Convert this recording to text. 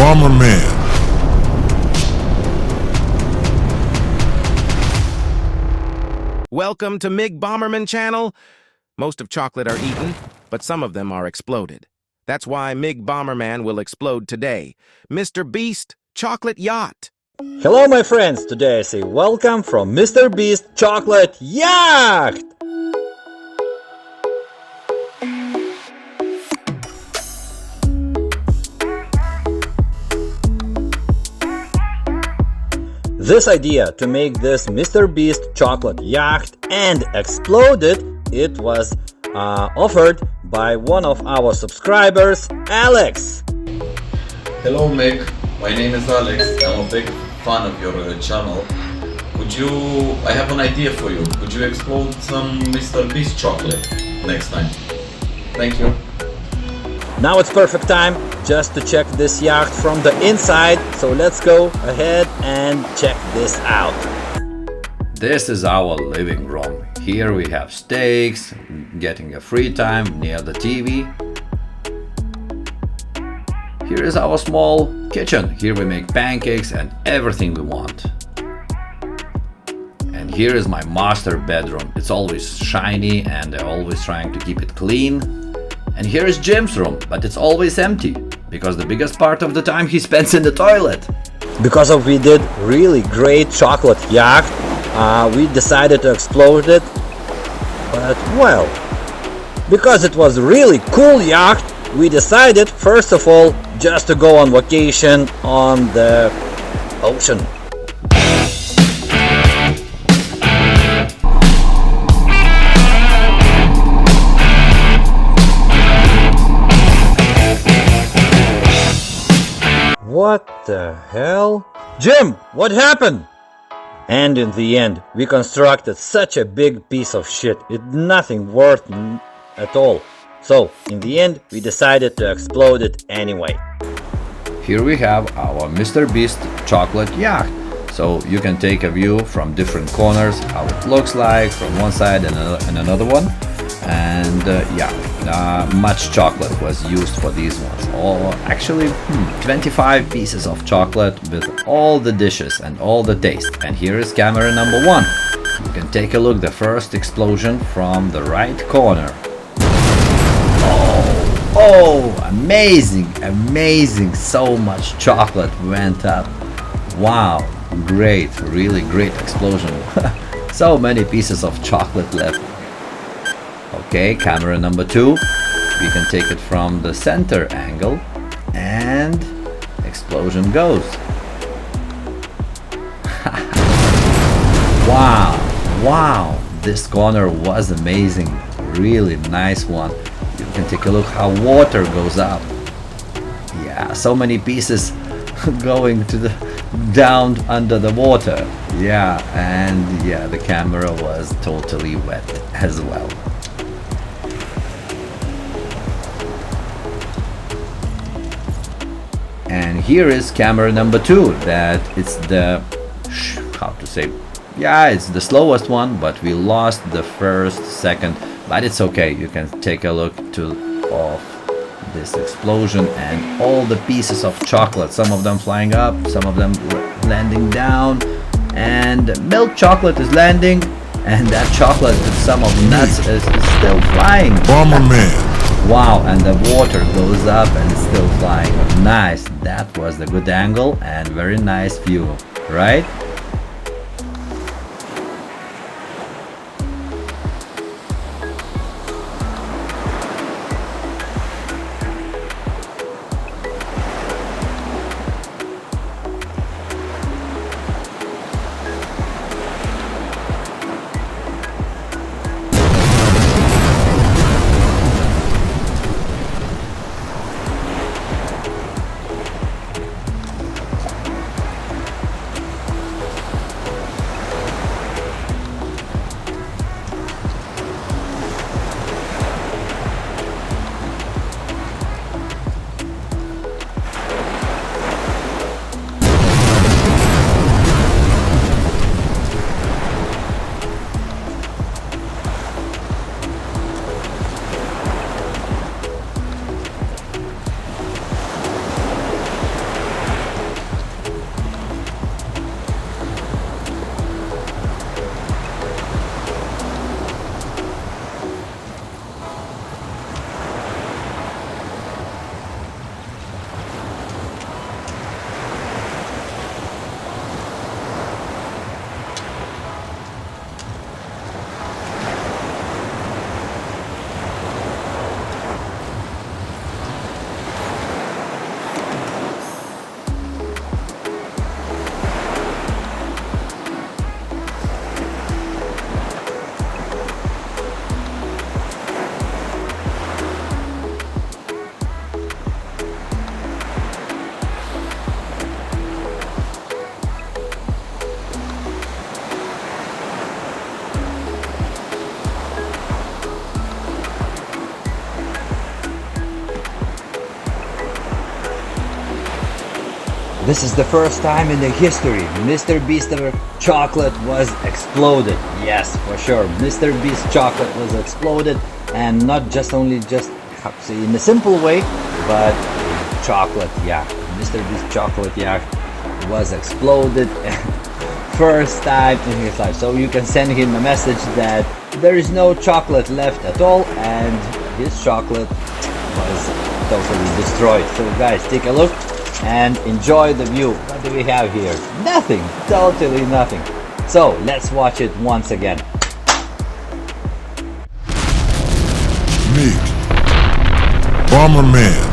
Bomberman. Welcome to MIG Bomberman channel. Most of chocolate are eaten, but some of them are exploded. That's why MIG Bomberman will explode today. Mr. Beast, Chocolate Yacht. Hello my friends, today I say welcome from Mr. Beast Chocolate Yacht! This idea to make this Mr. Beast Chocolate Yacht and explode it was offered by one of our subscribers, Alex. Hello Mick, my name is Alex. I'm a big fan of your channel. I have an idea for you. Could you explode some Mr. Beast chocolate next time? Thank you. Now it's perfect time just to check this yacht from the inside, so let's go ahead and check this out. This is our living room. Here we have steaks, getting a free time near the TV. Here is our small kitchen. Here we make pancakes and everything we want. And here is my master bedroom. It's always shiny and I'm always trying to keep it clean. And here is Jim's room, but it's always empty, because the biggest part of the time he spends in the toilet. Because we did really great chocolate yacht, we decided to explode it. But well, because it was really cool yacht, we decided first of all just to go on vacation on the ocean. What the hell? Jim, what happened? And in the end, we constructed such a big piece of shit. It's nothing worth at all. So, in the end, we decided to explode it anyway. Here we have our Mr. Beast Chocolate Yacht. So you can take a view from different corners, how it looks like from one side and another one. And much chocolate was used for these ones. Actually 25 pieces of chocolate with all the dishes and all the taste. And here is camera number 1. You can take a look, the first explosion from the right corner. Oh, amazing, so much chocolate went up. Wow, great, really great explosion. So many pieces of chocolate left. Okay, camera number 2, we can take it from the center angle, and explosion goes. Wow, this corner was amazing, really nice one. You can take a look how water goes up. Yeah, so many pieces going to down under the water. The camera was totally wet as well. And here is camera number 2, that it's the, it's the slowest one, but we lost the first second, but it's okay. You can take a look of this explosion and all the pieces of chocolate, some of them flying up, some of them landing down, and milk chocolate is landing, and that chocolate with some of nuts is still flying. Bomberman. Wow, and the water goes up and it's still flying. Nice, that was the good angle and very nice view, right? This is the first time in the history Mr. Beast chocolate was exploded. Yes, for sure. Mr. Beast chocolate was exploded, and not just how to say, in a simple way, but chocolate yacht. Mr. Beast chocolate yacht was exploded first time in his life. So you can send him a message that there is no chocolate left at all, and his chocolate was totally destroyed. So guys, take a look and enjoy the view. What do we have here? Nothing, totally nothing. So let's watch it once again. MIG Bomberman.